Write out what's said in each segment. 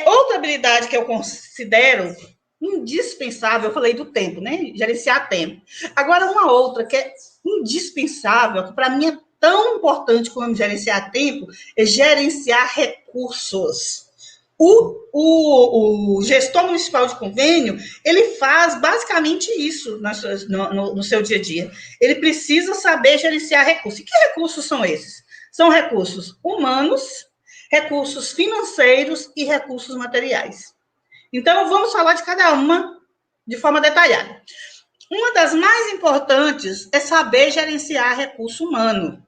Outra habilidade que eu considero indispensável, eu falei do tempo, né? Gerenciar tempo. Agora, uma outra que é indispensável, que para mim é tão importante como gerenciar tempo, é gerenciar recursos. O gestor municipal de convênio, ele faz basicamente isso no seu dia a dia. Ele precisa saber gerenciar recursos. E que recursos são esses? São recursos humanos, recursos financeiros e recursos materiais. Então, vamos falar de cada uma de forma detalhada. Uma das mais importantes é saber gerenciar recurso humano.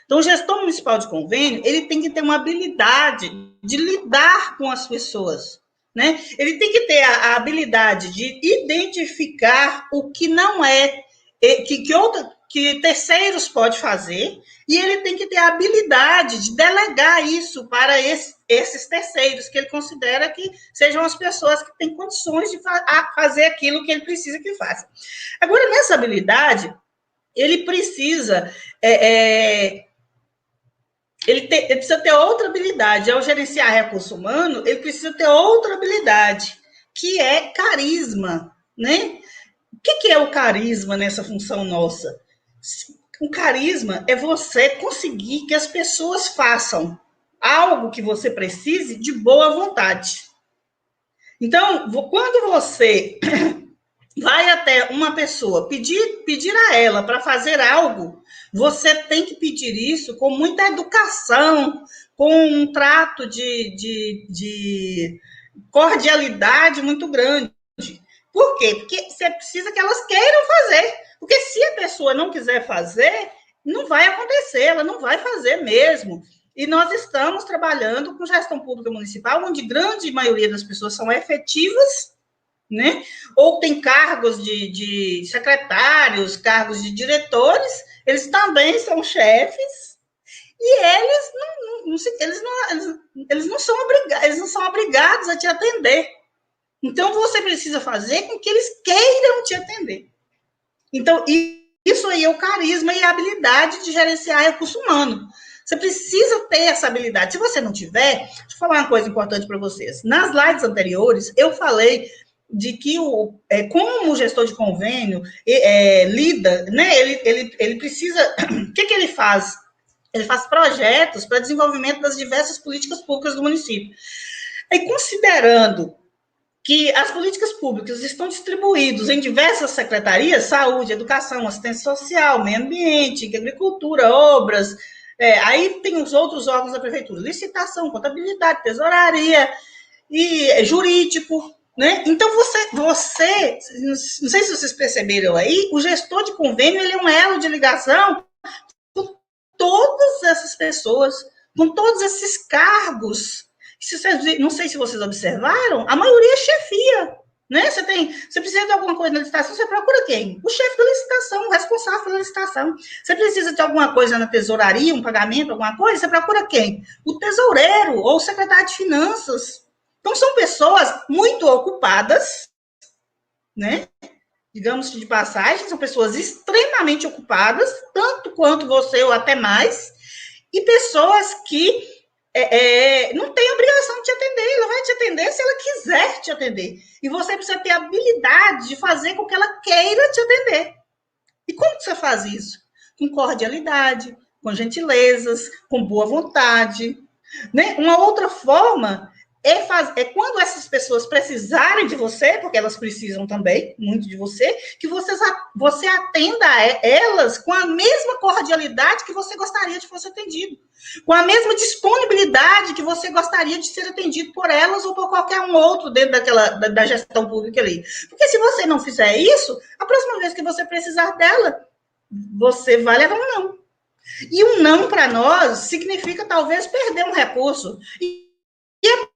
Então, o gestor municipal de convênio, ele tem que ter uma habilidade de lidar com as pessoas, né? Ele tem que ter a habilidade de identificar o que não é, que terceiros pode fazer, e ele tem que ter a habilidade de delegar isso para esses terceiros, que ele considera que sejam as pessoas que têm condições de fazer aquilo que ele precisa que faça. Agora, nessa habilidade, ele precisa ele precisa ter outra habilidade. Ao gerenciar recurso humano, ele precisa ter outra habilidade, que é carisma, né? O que é o carisma nessa função nossa? O carisma é você conseguir que as pessoas façam algo que você precise de boa vontade. Então, quando você vai até uma pessoa, pedir a ela para fazer algo, você tem que pedir isso com muita educação, com um trato de cordialidade muito grande. Por quê? Porque você precisa que elas queiram fazer. Porque se a pessoa não quiser fazer, não vai acontecer, ela não vai fazer mesmo. E nós estamos trabalhando com gestão pública municipal, onde grande maioria das pessoas são efetivas, né? Ou tem cargos de secretários, cargos de diretores, eles também são chefes, e eles não são obrigados a te atender. Então, você precisa fazer com que eles queiram te atender. Então, isso aí é o carisma e a habilidade de gerenciar recurso humano. Você precisa ter essa habilidade. Se você não tiver, deixa eu falar uma coisa importante para vocês. Nas lives anteriores, eu falei de que como o gestor de convênio lida, né? Ele precisa. O que ele faz? Ele faz projetos para desenvolvimento das diversas políticas públicas do município. E considerando que as políticas públicas estão distribuídas em diversas secretarias, saúde, educação, assistência social, meio ambiente, agricultura, obras, aí tem os outros órgãos da prefeitura, licitação, contabilidade, tesouraria e jurídico, né? Então, não sei se vocês perceberam aí, o gestor de convênio, ele é um elo de ligação com todas essas pessoas, com todos esses cargos. Não sei se vocês observaram, a maioria é chefia, né? Você precisa de alguma coisa na licitação, você procura quem? O chefe da licitação, o responsável pela licitação. Você precisa de alguma coisa na tesouraria, um pagamento, alguma coisa, você procura quem? O tesoureiro ou o secretário de finanças. Então, são pessoas muito ocupadas, né? Digamos de passagem, são pessoas extremamente ocupadas, tanto quanto você ou até mais, e pessoas que não tem obrigação de te atender, ela vai te atender se ela quiser te atender. E você precisa ter a habilidade de fazer com que ela queira te atender. E como que você faz isso? Com cordialidade, com gentilezas, com boa vontade. Né? Uma outra forma é quando essas pessoas precisarem de você, porque elas precisam também muito de você, que você atenda elas com a mesma cordialidade que você gostaria de fosse atendido, com a mesma disponibilidade que você gostaria de ser atendido por elas ou por qualquer um outro dentro da gestão pública ali. Porque se você não fizer isso, a próxima vez que você precisar dela, você vai levar um não. E um não para nós significa talvez perder um recurso. E a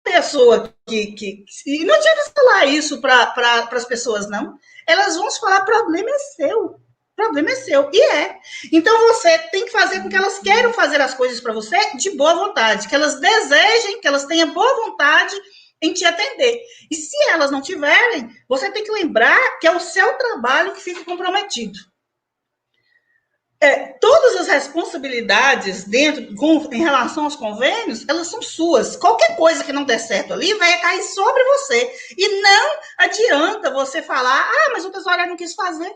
pessoa e não adianta falar isso para as pessoas, não. Elas vão falar: problema é seu. Problema é seu. E é. Então você tem que fazer com que elas queiram fazer as coisas para você de boa vontade, que elas desejem, que elas tenham boa vontade em te atender. E se elas não tiverem, você tem que lembrar que é o seu trabalho que fica comprometido. todas as responsabilidades em relação aos convênios, elas são suas. Qualquer coisa que não der certo ali vai cair sobre você. E não adianta você falar, mas o tesouro não quis fazer.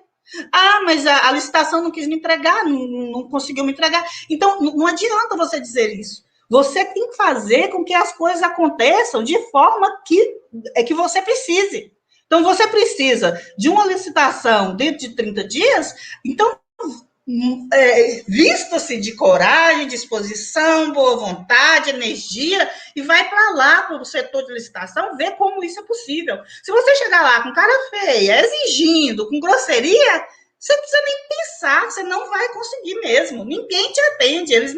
Mas a licitação não quis me entregar, não conseguiu me entregar. Então, não adianta você dizer isso. Você tem que fazer com que as coisas aconteçam de forma que você precise. Então, você precisa de uma licitação dentro de 30 dias, então vista-se de coragem, disposição, boa vontade, energia, e vai para lá, para o setor de licitação, ver como isso é possível. Se você chegar lá com cara feia, exigindo, com grosseria, você não precisa nem pensar, você não vai conseguir mesmo. Ninguém te atende, eles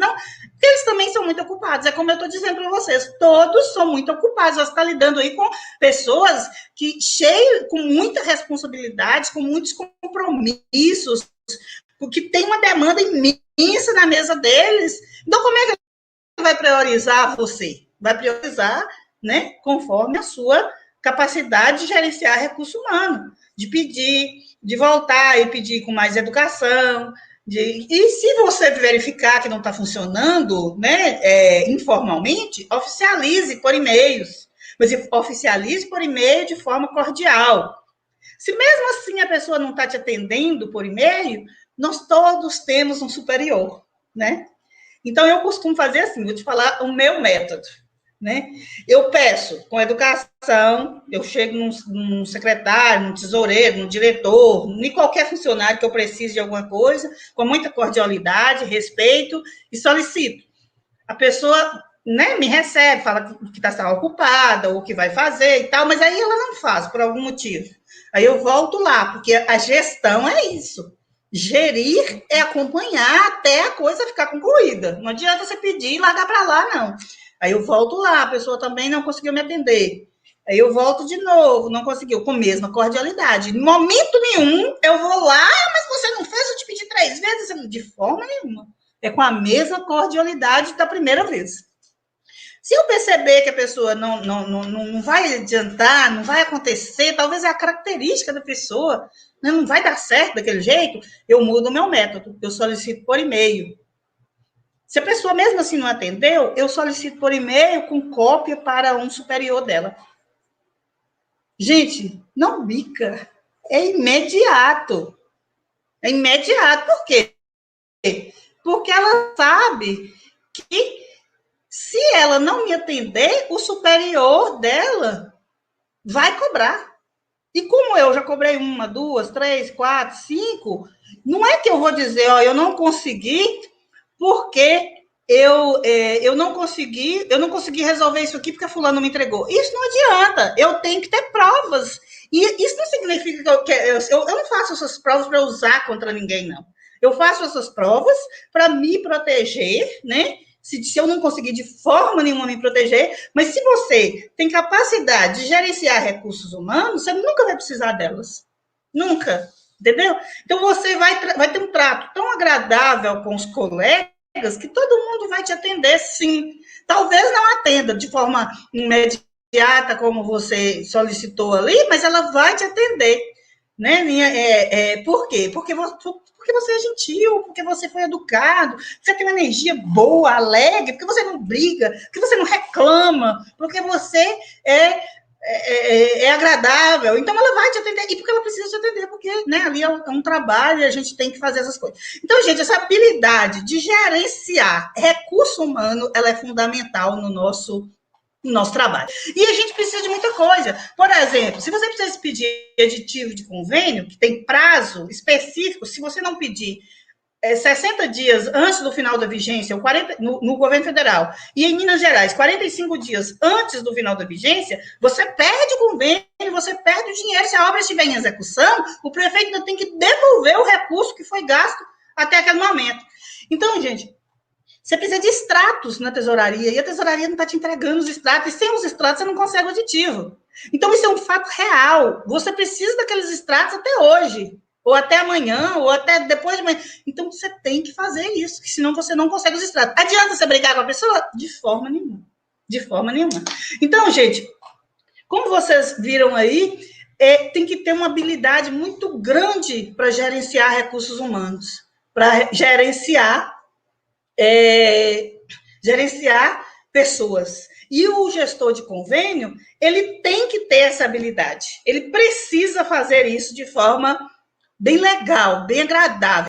também são muito ocupados. É como eu estou dizendo para vocês, todos são muito ocupados. Você está lidando aí com pessoas com muita responsabilidade, com muitos compromissos, porque tem uma demanda imensa na mesa deles. Então, como é que ele vai priorizar você? Vai priorizar, né, conforme a sua capacidade de gerenciar recurso humano, de pedir, de voltar e pedir com mais educação. E se você verificar que não está funcionando, né, informalmente, oficialize por e-mails. Mas oficialize por e-mail de forma cordial. Se mesmo assim a pessoa não está te atendendo por e-mail, nós todos temos um superior, né? Então, eu costumo fazer assim, vou te falar o meu método, né? Eu peço com educação, eu chego num secretário, num tesoureiro, num diretor, em qualquer funcionário que eu precise de alguma coisa, com muita cordialidade, respeito, e solicito. A pessoa, né, me recebe, fala que está ocupada, ou que vai fazer e tal, mas aí ela não faz, por algum motivo. Aí eu volto lá, porque a gestão é isso. Gerir é acompanhar até a coisa ficar concluída. Não adianta você pedir e largar para lá, não. Aí eu volto lá, a pessoa também não conseguiu me atender. Aí eu volto de novo, não conseguiu, com a mesma cordialidade. Em momento nenhum, eu vou lá, mas você não fez, eu te pedi 3 vezes. De forma nenhuma. É com a mesma cordialidade da primeira vez. Se eu perceber que a pessoa não vai adiantar, não vai acontecer, talvez é a característica da pessoa, né, não vai dar certo daquele jeito, eu mudo o meu método, eu solicito por e-mail. Se a pessoa mesmo assim não atendeu, eu solicito por e-mail com cópia para um superior dela. Gente, não bica, é imediato. É imediato, por quê? Porque ela sabe que se ela não me atender, o superior dela vai cobrar. E como eu já cobrei 1, 2, 3, 4, 5, não é que eu vou dizer, eu não consegui porque eu não consegui resolver isso aqui porque fulano me entregou. Isso não adianta, eu tenho que ter provas. E isso não significa que eu não faço essas provas para usar contra ninguém, não. Eu faço essas provas para me proteger, né? Se eu não conseguir de forma nenhuma me proteger, mas se você tem capacidade de gerenciar recursos humanos, você nunca vai precisar delas. Nunca. Entendeu? Então você vai ter um trato tão agradável com os colegas que todo mundo vai te atender, sim. Talvez não atenda de forma imediata, como você solicitou ali, mas ela vai te atender. Né? Por quê? Porque você é gentil, porque você foi educado, você tem uma energia boa, alegre, porque você não briga, porque você não reclama, porque você é agradável. Então, ela vai te atender, e porque ela precisa te atender, porque, né, ali é um trabalho e a gente tem que fazer essas coisas. Então, gente, essa habilidade de gerenciar recurso humano, ela é fundamental no nosso trabalho. E a gente precisa de muita coisa. Por exemplo, se você precisa pedir aditivo de convênio, que tem prazo específico, se você não pedir 60 dias antes do final da vigência, no governo federal, e em Minas Gerais, 45 dias antes do final da vigência, você perde o convênio, você perde o dinheiro. Se a obra estiver em execução, o prefeito ainda tem que devolver o recurso que foi gasto até aquele momento. Então, gente, você precisa de extratos na tesouraria, e a tesouraria não está te entregando os extratos, e sem os extratos você não consegue o aditivo. Então, isso é um fato real. Você precisa daqueles extratos até hoje, ou até amanhã, ou até depois de amanhã. Então, você tem que fazer isso, senão você não consegue os extratos. Adianta você brigar com a pessoa? De forma nenhuma. De forma nenhuma. Então, gente, como vocês viram aí, tem que ter uma habilidade muito grande para gerenciar recursos humanos. para gerenciar pessoas. E o gestor de convênio, ele tem que ter essa habilidade. Ele precisa fazer isso de forma bem legal, bem agradável.